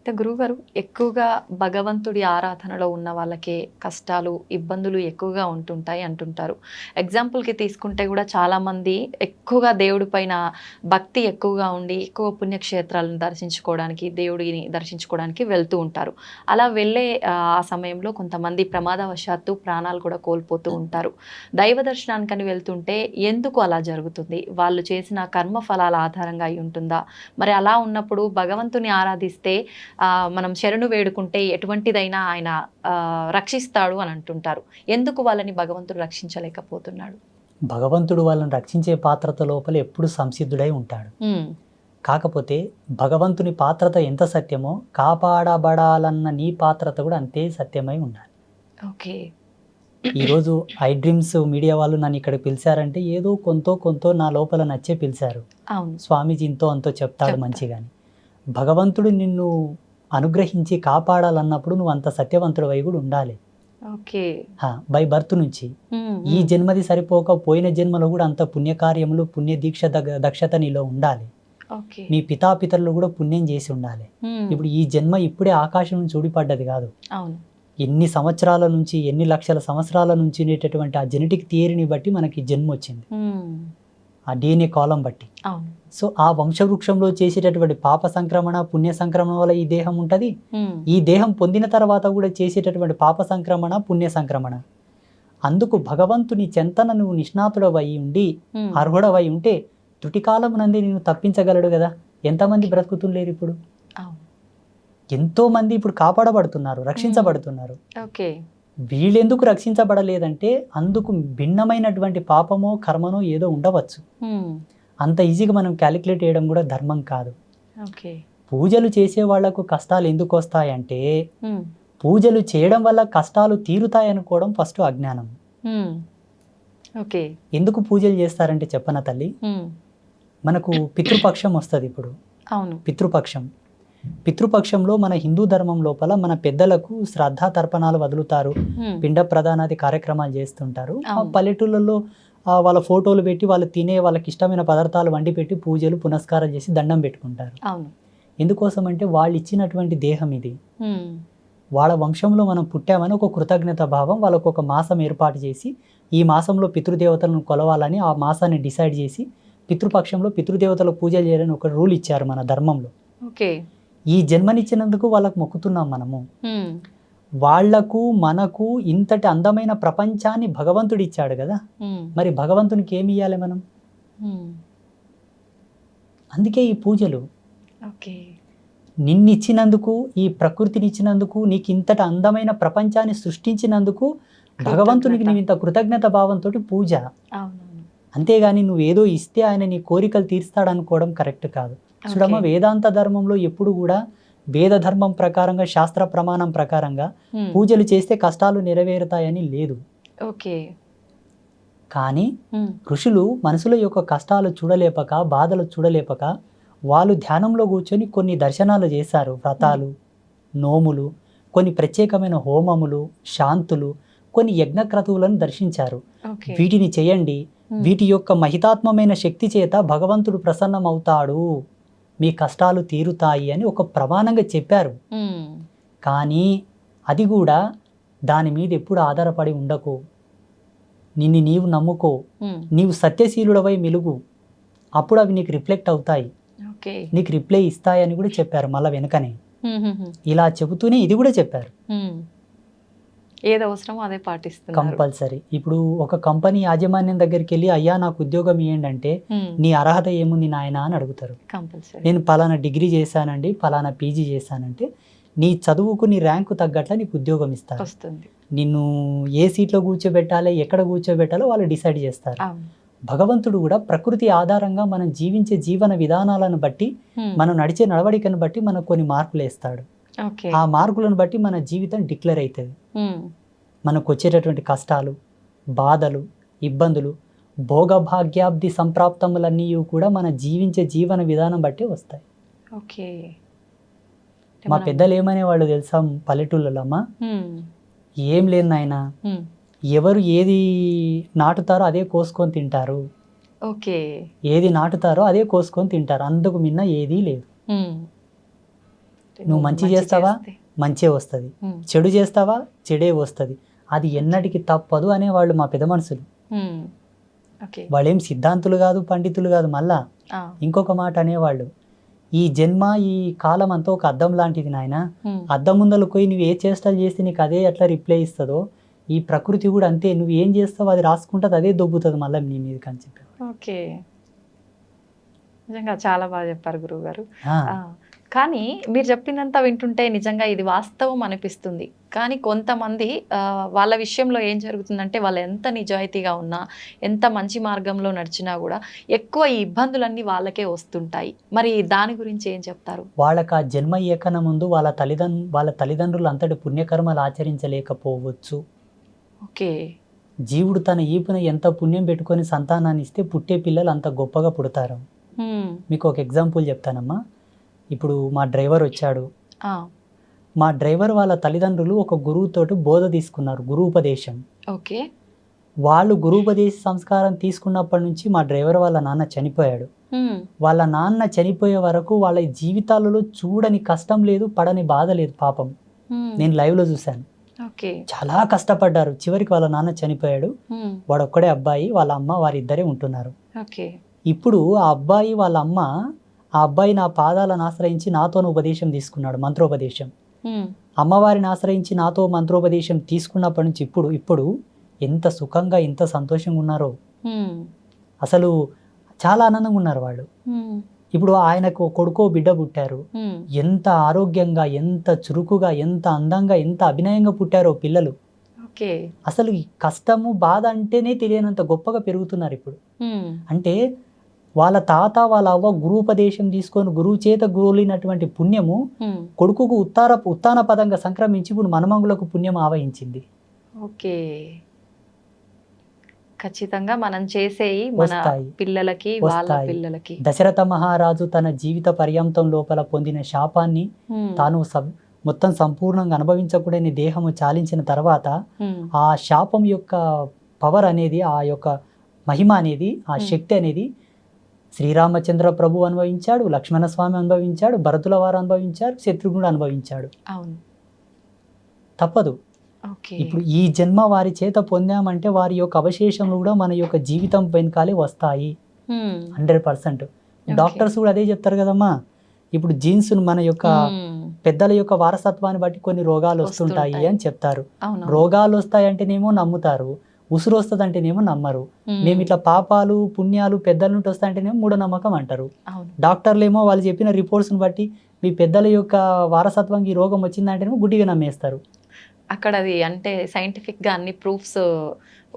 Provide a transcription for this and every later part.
అయితే గురువుగారు ఎక్కువగా భగవంతుడి ఆరాధనలో ఉన్న వాళ్ళకే కష్టాలు, ఇబ్బందులు ఎక్కువగా ఉంటుంటాయి అంటుంటారు. ఎగ్జాంపుల్‌కి తీసుకుంటే కూడా చాలామంది ఎక్కువగా దేవుడి పైన భక్తి ఎక్కువగా ఉండి, ఎక్కువ పుణ్యక్షేత్రాలను దర్శించుకోవడానికి, దేవుడిని దర్శించుకోవడానికి వెళ్తూ ఉంటారు. అలా వెళ్ళే ఆ సమయంలో కొంతమంది ప్రమాదవశాత్తు ప్రాణాలు కూడా కోల్పోతూ ఉంటారు. దైవ దర్శనానికని వెళ్తుంటే ఎందుకు అలా జరుగుతుంది? వాళ్ళు చేసిన కర్మ ఫలాల ఆధారంగా అయి ఉంటుందా? మరి అలా ఉన్నప్పుడు భగవంతుని ఆరాధిస్తే మనం శరణు వేడుకుంటే ఎటువంటిదైనా ఆయన రక్షిస్తాడు అని అంటుంటారు. ఎందుకు వాళ్ళని భగవంతుడు రక్షించలేకపోతున్నాడు? భగవంతుడు వాళ్ళని రక్షించే పాత్రత లోపల ఎప్పుడు సంసిద్ధుడై ఉంటాడు. కాకపోతే భగవంతుని పాత్రత ఎంత సత్యమో కాపాడబడాలన్న నీ పాత్రత కూడా అంతే సత్యమై ఉండాలి. ఓకే. ఈరోజు ఐ డ్రీమ్స్ మీడియా వాళ్ళు నన్ను ఇక్కడ పిలిచారంటే ఏదో కొంతో నా లోపల నచ్చే పిలిచారు. అవును. స్వామీజీ ఇంతో అంతో చెప్తాడు మంచిగాని. భగవంతుడు నిన్ను అనుగ్రహించి కాపాడాలన్నప్పుడు నువ్వు అంత సత్యవంతుడు వై కూడా ఉండాలి. ఓకే. బై బర్త్ నుంచి ఈ జన్మది సరిపోక పోయిన జన్మలో కూడా అంత పుణ్యకార్యములు పుణ్య దీక్ష దక్షత నీలో ఉండాలి. నీ పితాపితరులు కూడా పుణ్యం చేసి ఉండాలి. ఇప్పుడు ఈ జన్మ ఇప్పుడే ఆకాశం నుంచి ఊడిపడ్డది కాదు. ఎన్ని సంవత్సరాల నుంచి ఎన్ని లక్షల సంవత్సరాల నుంచి ఉండేటటువంటి ఆ జెనెటిక్ థియరీని బట్టి మనకి జన్మ వచ్చింది, ఆ DNA కాలం బట్టి. సో ఆ వంశవృక్షంలో చేసేటటువంటి పాప సంక్రమణ పుణ్య సంక్రమణ వల్ల ఈ దేహం ఉంటది. ఈ దేహం పొందిన తర్వాత కూడా చేసేటటువంటి పాప సంక్రమణ పుణ్య సంక్రమణ. అందుకు భగవంతుని చెంతన నువ్వు నిష్ణాతుడవై ఉండి అర్హుడవై ఉంటే త్రుటికాలం నంది నేను తప్పించగలడు కదా. ఎంతమంది బ్రతుకుతుండలేరు ఇప్పుడు? ఎంతో మంది ఇప్పుడు కాపాడబడుతున్నారు, రక్షించబడుతున్నారు. వీళ్ళెందుకు రక్షించబడలేదంటే అందుకు భిన్నమైనటువంటి పాపమో కర్మనో ఏదో ఉండవచ్చు. అంత ఈజీగా మనం క్యాలిక్యులేట్ చేయడం కూడా ధర్మం కాదు. పూజలు చేసే వాళ్లకు కష్టాలు ఎందుకు వస్తాయంటే పూజలు చేయడం వల్ల కష్టాలు తీరుతాయనుకోవడం ఫస్ట్ అజ్ఞానం. ఎందుకు పూజలు చేస్తారంటే చెప్పన తల్లి, మనకు పితృపక్షం వస్తుంది. ఇప్పుడు పితృపక్షంలో మన హిందూ ధర్మం లోపల మన పెద్దలకు శ్రద్ధా తర్పణాలు వదులుతారు, పిండ ప్రదానాది కార్యక్రమాలు చేస్తుంటారు. ఆ పల్లెటూళ్ళలో వాళ్ళ ఫోటోలు పెట్టి వాళ్ళు తినే వాళ్ళకి ఇష్టమైన పదార్థాలు వండి పెట్టి పూజలు పునస్కారం చేసి దండం పెట్టుకుంటారు. ఎందుకోసం అంటే వాళ్ళు ఇచ్చినటువంటి దేహం ఇది, వాళ్ళ వంశంలో మనం పుట్టామని ఒక కృతజ్ఞత భావం. వాళ్ళకు ఒక మాసం ఏర్పాటు చేసి ఈ మాసంలో పితృదేవతలను కొలవాలని ఆ మాసాన్ని డిసైడ్ చేసి పితృపక్షంలో పితృదేవతలకు పూజలు చేయాలని ఒక రూల్ ఇచ్చారు మన ధర్మంలో. ఈ జన్మనిచ్చినందుకు వాళ్ళకు మొక్కుతున్నాం మనము. వాళ్లకు మనకు ఇంతటి అందమైన ప్రపంచాన్ని భగవంతుడు ఇచ్చాడు కదా, మరి భగవంతునికి ఏమి ఇవ్వాలి మనం? అందుకే ఈ పూజలు. నిన్నిచ్చినందుకు, ఈ ప్రకృతినిచ్చినందుకు, నీకు ఇంతటి అందమైన ప్రపంచాన్ని సృష్టించినందుకు భగవంతునికి నువ్వు ఇంత కృతజ్ఞత భావంతో పూజ. అంతేగాని నువ్వేదో ఇస్తే ఆయన నీ కోరికలు తీర్స్తాడనుకోవడం కరెక్ట్ కాదు. చూడమ్మ, వేదాంత ధర్మంలో ఎప్పుడు కూడా వేద ధర్మం ప్రకారంగా శాస్త్ర ప్రమాణం ప్రకారంగా పూజలు చేస్తే కష్టాలు నెరవేరుతాయని లేదు. కానీ ఋషులు మనుషుల యొక్క కష్టాలు చూడలేపక, బాధలు చూడలేపక వాళ్ళు ధ్యానంలో కూర్చొని కొన్ని దర్శనాలు చేశారు. వ్రతాలు, నోములు, కొన్ని ప్రత్యేకమైన హోమములు, శాంతులు, కొన్ని యజ్ఞక్రతువులను దర్శించారు. వీటిని చేయండి, వీటి యొక్క మహితాత్మమైన శక్తి చేత భగవంతుడు ప్రసన్నమవుతాడు, మీ కష్టాలు తీరుతాయి అని ఒక ప్రమాణంగా చెప్పారు. కానీ అది కూడా దాని మీద ఎప్పుడు ఆధారపడి ఉండకు. నిన్ను నీవు నమ్ముకో, నీవు సత్యశీలుడవై మెలుగు, అప్పుడు అవి నీకు రిఫ్లెక్ట్ అవుతాయి, నీకు రిప్లై ఇస్తాయని కూడా చెప్పారు. మళ్ళీ వెనుకనే ఇలా చెబుతూనే ఇది కూడా చెప్పారు. ఏది అవసరమో అదే పాటిస్తున్నారు కంపల్సరీ. ఇప్పుడు ఒక కంపెనీ యాజమాన్యం దగ్గరికి వెళ్ళి అయ్యా నాకు ఉద్యోగం ఇవ్వండి అంటే నీ అర్హత ఏముంది నాయన అని అడుగుతారు. నేను పలానా డిగ్రీ చేశానండి, పలానా పీజీ చేశానంటే నీ చదువుకు నీ ర్యాంకు తగ్గట్ల నీకు ఉద్యోగం ఇస్తారు. నిన్ను ఏ సీట్లో కూర్చోబెట్టాలి, ఎక్కడ కూర్చోబెట్టాలో వాళ్ళు డిసైడ్ చేస్తారు. భగవంతుడు కూడా ప్రకృతి ఆధారంగా మనం జీవించే జీవన విధానాలను బట్టి, మనం నడిచే నడవడికను బట్టి మనకు కొన్ని మార్కులు వేస్తాడు. ఆ మార్కులను బట్టి మన జీవితం డిక్లేర్ అవుతుంది. మనకు వచ్చేటటువంటి కష్టాలు, బాధలు, ఇబ్బందులు, భోగభాగ్యాబ్ది సంప్రాప్తములన్నీ కూడా మన జీవించే జీవన విధానం బట్టి వస్తాయి. మా పెద్దలు ఏమనేవాళ్ళు తెలుసా పల్లెటూళ్ళలో, అమ్మా ఏం లేదు నాయన, ఎవరు ఏది నాటుతారో అదే కోసుకొని తింటారు, ఏది నాటుతారో అదే కోసుకొని తింటారు, అందుకు మిన్న ఏదీ లేదు. నువ్వు మంచి చేస్తావా మంచే వస్తుంది, చెడు చేస్తావా చెడే వస్తుంది, అది ఎన్నటికి తప్పదు అనేవాళ్ళు మా పెద్ద మనుషులు. వాళ్ళేం సిద్ధాంతులు కాదు, పండితులు కాదు. మళ్ళా ఇంకొక మాట అనేవాళ్ళు, ఈ జన్మ ఈ కాలం అంతా ఒక అద్దం లాంటిది నాయన, అద్దం ముందలు పోయి నువ్వు ఏ చేష్టలు చేస్తే నీకు అదే ఎట్లా రిప్లై ఇస్తుందో ఈ ప్రకృతి కూడా అంతే, నువ్వు ఏం చేస్తావు అది రాసుకుంటుంది, అదే దొబ్బుతుంది మళ్ళీ నీ మీదకి అని చెప్పారు. ఓకే, నిజంగా చాలా బాగా చెప్పారు గురువు గారు. కానీ మీరు చెప్పినంత వింటుంటే నిజంగా ఇది వాస్తవం అనిపిస్తుంది. కానీ కొంతమంది వాళ్ళ విషయంలో ఏం జరుగుతుందంటే, వాళ్ళు ఎంత నిజాయితీగా ఉన్నా, ఎంత మంచి మార్గంలో నడిచినా కూడా ఎక్కువ ఈ ఇబ్బందులన్నీ వాళ్ళకే వస్తుంటాయి. మరి దాని గురించి ఏం చెప్తారు? వాళ్ళకి ఆ జన్మ ఏకన ముందు వాళ్ళ తల్లిదండ్రులు అంతటి పుణ్యకర్మలు ఆచరించలేకపోవచ్చు. ఓకే, జీవుడు తన ఈపున ఎంత పుణ్యం పెట్టుకొని సంతానాన్ని ఇస్తే పుట్టే పిల్లలు అంత గొప్పగా పుడతారు. మీకు ఒక ఎగ్జాంపుల్ చెప్తానమ్మా. ఇప్పుడు మా డ్రైవర్ వచ్చాడు, మా డ్రైవర్ వాళ్ళ తల్లిదండ్రులు ఒక గురువుతోటి బోధ తీసుకున్నారు, గురూపదేశం. ఓకే, వాళ్ళు గురూపదేశ సంస్కారం తీసుకున్నప్పటి నుంచి మా డ్రైవర్ వాళ్ళ నాన్న చనిపోయాడు. వాళ్ళ నాన్న చనిపోయే వరకు వాళ్ళ జీవితాలలో చూడని కష్టం లేదు, పడని బాధ లేదు. పాపం నేను లైవ్ లో చూశాను, చాలా కష్టపడ్డారు. చివరికి వాళ్ళ నాన్న చనిపోయాడు, వాడు ఒక్కడే అబ్బాయి, వాళ్ళ అమ్మ వారిద్దరే ఉంటున్నారు. ఇప్పుడు ఆ అబ్బాయి వాళ్ళ అమ్మ, ఆ అబ్బాయి నా పాదాలను ఆశ్రయించి నాతోను ఉపదేశం తీసుకున్నాడు, మంత్రోపదేశం. అమ్మవారిని ఆశ్రయించి నాతో మంత్రోపదేశం తీసుకున్నప్పటి నుంచి ఇప్పుడు ఎంత సుఖంగా ఎంత సంతోషంగా ఉన్నారో, అసలు చాలా ఆనందంగా ఉన్నారు వాళ్ళు. ఇప్పుడు ఆయనకు కొడుకో బిడ్డ పుట్టారు, ఎంత ఆరోగ్యంగా ఎంత చురుకుగా ఎంత అందంగా ఎంత అభినయంగా పుట్టారో పిల్లలు. అసలు ఈ కష్టము బాధ అంటేనే తెలియనంత గొప్పగా పెరుగుతున్నారు ఇప్పుడు. అంటే వాళ్ళ తాత వాళ్ళ అవ్వ గురూపదేశం తీసుకొని గురువు చేత గురువులినటువంటి పుణ్యము కొడుకుకు ఉత్తాన పదంగా సంక్రమించి ఇప్పుడు మనమంగులకు పుణ్యం ఆవహించింది. ఓకే, ఖచ్చితంగా మనం చేసేయి మన పిల్లలకి వాళ్ళ పిల్లలకి. దశరథ మహారాజు తన జీవిత పర్యంతం లోపల పొందిన శాపాన్ని తాను మొత్తం సంపూర్ణంగా అనుభవించకూడని దేహము చాలించిన తర్వాత ఆ శాపం యొక్క పవర్ అనేది, ఆ యొక్క మహిమ అనేది, ఆ శక్తి అనేది శ్రీరామచంద్ర ప్రభు అనుభవించాడు, లక్ష్మణస్వామి అనుభవించాడు, భరతుల వారు అనుభవించారు, శత్రుఘ్నుడు అనుభవించాడు. తప్పదు. ఇప్పుడు ఈ జన్మ వారి చేత పొందామంటే వారి యొక్క అవశేషములు కూడా మన యొక్క జీవితం వెనకాలే వస్తాయి 100%. డాక్టర్స్ కూడా అదే చెప్తారు కదమ్మా. ఇప్పుడు జీన్స్ మన యొక్క పెద్దల యొక్క వారసత్వాన్ని బట్టి కొన్ని రోగాలు వస్తుంటాయి అని చెప్తారు. రోగాలు వస్తాయి అంటేనేమో నమ్ముతారు, ఉసురు వస్తుంది అంటేనేమో నమ్మరు. మేము ఇట్లా పాపాలు పుణ్యాలు పెద్దల నుండి వస్తాయంటేనేమో మూఢనమ్మకం అంటారు. డాక్టర్లు ఏమో వాళ్ళు చెప్పిన రిపోర్ట్స్ని బట్టి మీ పెద్దల యొక్క వారసత్వానికి ఈ రోగం వచ్చిందంటేనేమో గుడ్డిగా నమ్మేస్తారు. అక్కడ అది అంటే సైంటిఫిక్ గా అన్ని ప్రూఫ్స్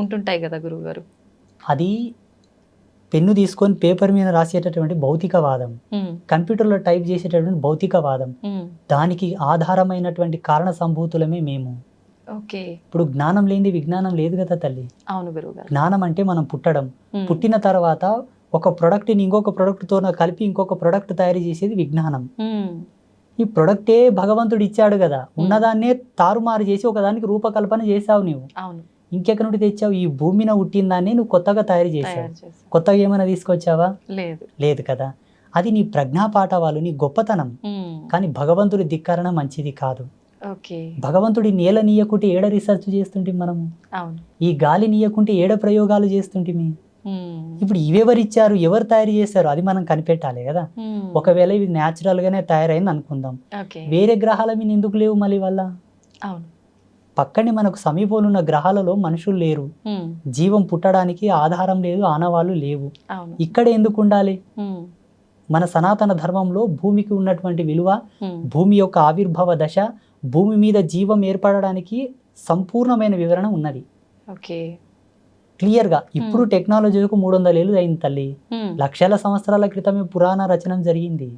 ఉంటుంటాయి కదా గురువు గారు. అది పెన్ను తీసుకొని పేపర్ మీద రాసేటటువంటి భౌతికవాదం, కంప్యూటర్లో టైప్ చేసేటటువంటి భౌతికవాదం, దానికి ఆధారమైనటువంటి కారణ సంభూతులమే మేము. ఇప్పుడు జ్ఞానం లేనిది విజ్ఞానం లేదు కదా తల్లి. అవును గురువు గారు. జ్ఞానం అంటే మనం పుట్టడం, పుట్టిన తర్వాత ఒక ప్రొడక్ట్ని ఇంకొక ప్రొడక్ట్తో కలిపి ఇంకొక ప్రొడక్ట్ తయారు చేసేది విజ్ఞానం. ఈ ప్రొడక్టే భగవంతుడు ఇచ్చాడు కదా, ఉన్నదాన్నే తారుమారు చేసి ఒకదానికి రూపకల్పన చేసావు నువ్వు. ఇంకెక్కడి నుండి తెచ్చావు? ఈ భూమిన పుట్టిన దాన్ని నువ్వు కొత్తగా తయారు చేసావు. కొత్తగా ఏమైనా తీసుకొచ్చావా? లేదు కదా. అది నీ ప్రజ్ఞాపాఠవాలు, నీ గొప్పతనం. కానీ భగవంతుడి ధిక్కరణ మంచిది కాదు. భగవంతుడి నేల నీయకుంటే ఏడ రీసెర్చ్ చేస్తుంటే మనము, ఈ గాలి నీయకుంటే ఏడ ప్రయోగాలు చేస్తుంటే. ఇప్పుడు ఇవెవరిచ్చారు, ఎవరు తయారు చేశారు అది మనం కనిపెట్టాలి కదా. ఒకవేళ ఇది న్యాచురల్ గానే తయారైంది అనుకుందాం, వేరే గ్రహాల మీద ఎందుకు లేవు మళ్ళీ వల్ల? పక్కనే మనకు సమీపంలో ఉన్న గ్రహాలలో మనుషులు లేరు, జీవం పుట్టడానికి ఆధారం లేదు, ఆనవాళ్ళు లేవు. ఇక్కడ ఎందుకు ఉండాలి? మన సనాతన ధర్మంలో భూమికి ఉన్నటువంటి విలువ, భూమి యొక్క ఆవిర్భావ దశ, భూమి మీద జీవం ఏర్పడడానికి సంపూర్ణమైన వివరణ ఉన్నది క్లియర్ గా. ఇప్పుడు టెక్నాలజీకు 300 ఏళ్ళు అయింది తల్లి, లక్షల సంవత్సరాల క్రితమే పురాణ రచన జరిగింది.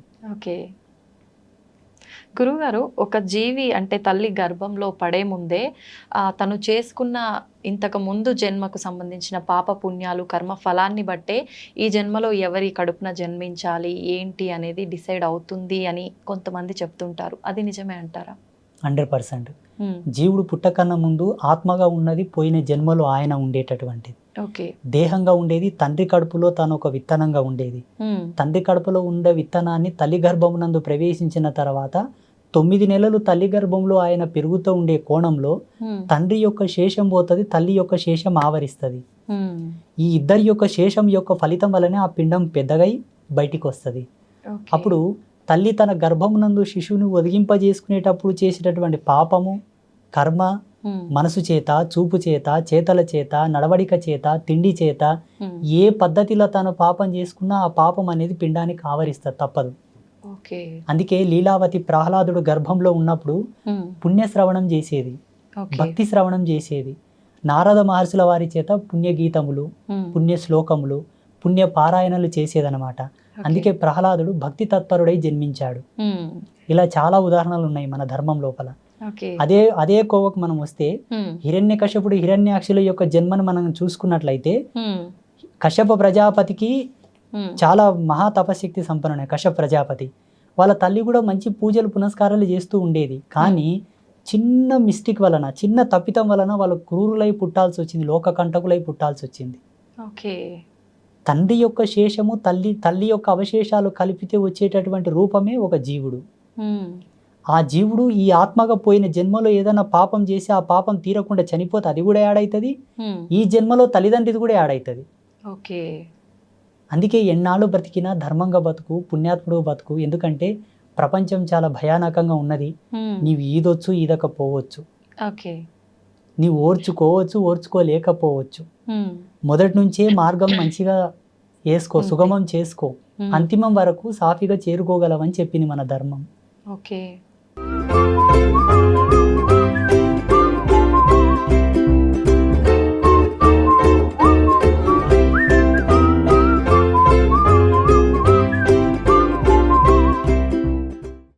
గురువుగారు, ఒక జీవి అంటే తల్లి గర్భంలో పడే ముందే తను చేసుకున్న ఇంతకు ముందు జన్మకు సంబంధించిన పాప పుణ్యాలు కర్మ ఫలాన్ని బట్టే ఈ జన్మలో ఎవరి కడుపున జన్మించాలి ఏంటి అనేది డిసైడ్ అవుతుంది అని కొంతమంది చెప్తుంటారు. అది నిజమే అంటారా? 100%. జీవుడు పుట్టకన్నా ముందు ఆత్మగా ఉన్నది పోయిన జన్మలో ఆయన ఉండేటటువంటిది. దేహంగా ఉండేది తండ్రి కడుపులో తాను ఒక విత్తనంగా ఉండేది. తండ్రి కడుపులో ఉండే విత్తనాన్ని తల్లి గర్భమునందు ప్రవేశించిన తర్వాత 9 నెలలు తల్లి గర్భంలో ఆయన పెరుగుతూ ఉండే కోణంలో తండ్రి యొక్క శేషం పోతుంది, తల్లి యొక్క శేషం ఆవరిస్తుంది. ఈ ఇద్దరి యొక్క శేషం యొక్క ఫలితం వల్లనే ఆ పిండం పెద్దగై బయటికి వస్తుంది. అప్పుడు తల్లి తన గర్భమునందు శిశువుని ఒదిగింపజేసుకునేటప్పుడు చేసేటటువంటి పాపము, కర్మ, మనసు చేత, చూపు చేత, చేతల చేత, నడవడిక చేత, తిండి చేత ఏ పద్ధతిలో తను పాపం చేసుకున్నా ఆ పాపం అనేది పిండానికి ఆవరిస్తుంది, తప్పదు. అందుకే లీలావతి ప్రహ్లాదుడు గర్భంలో ఉన్నప్పుడు పుణ్యశ్రవణం చేసేది, భక్తి శ్రవణం చేసేది. నారద మహర్షుల వారి చేత పుణ్యగీతములు, పుణ్య శ్లోకములు, పుణ్య పారాయణలు చేసేదనమాట. అందుకే ప్రహ్లాదుడు భక్తి తత్పరుడై జన్మించాడు. ఇలా చాలా ఉదాహరణలు ఉన్నాయి మన ధర్మం లోపల. అదే కోవకు మనం వస్తే హిరణ్యకశపుడు, హిరణ్యాక్షుల యొక్క జన్మను మనం చూసుకున్నట్లయితే కశ్యప ప్రజాపతికి చాలా మహా తపశక్తి సంపన్నుడే కశ్యప ప్రజాపతి. వాళ్ళ తల్లి కూడా మంచి పూజలు పునస్కారాలు చేస్తూ ఉండేది. కానీ చిన్న మిస్టేక్ వలన, చిన్న తప్పితం వలన వాళ్ళు క్రూరులై పుట్టాల్సి వచ్చింది, లోకకంటకులై పుట్టాల్సి వచ్చింది. తండ్రి యొక్క శేషము, తల్లి యొక్క అవశేషాలు కలిపితే వచ్చేటటువంటి రూపమే ఒక జీవుడు. ఆ జీవుడు ఈ ఆత్మగా పోయిన జన్మలో ఏదైనా పాపం చేసి ఆ పాపం తీరకుండా చనిపోతే అది కూడా యాడ్ అవుతుంది, ఈ జన్మలో తల్లిదండ్రిది కూడా యాడ్ అవుతుంది. అందుకే ఎన్నాళ్ళు బ్రతికినా ధర్మంగా బతుకు, పుణ్యాత్ముడు బతుకు. ఎందుకంటే ప్రపంచం చాలా భయానకంగా ఉన్నది. నీవు ఈదొచ్చు, ఈదకపోవచ్చు, నీవు ఓర్చుకోవచ్చు, ఓర్చుకోలేకపోవచ్చు. మొదటి నుంచే మార్గం మంచిగా వేసుకో, సుగమం చేసుకో, అంతిమం వరకు సాఫీగా చేరుకోగలవని చెప్పింది మన ధర్మం.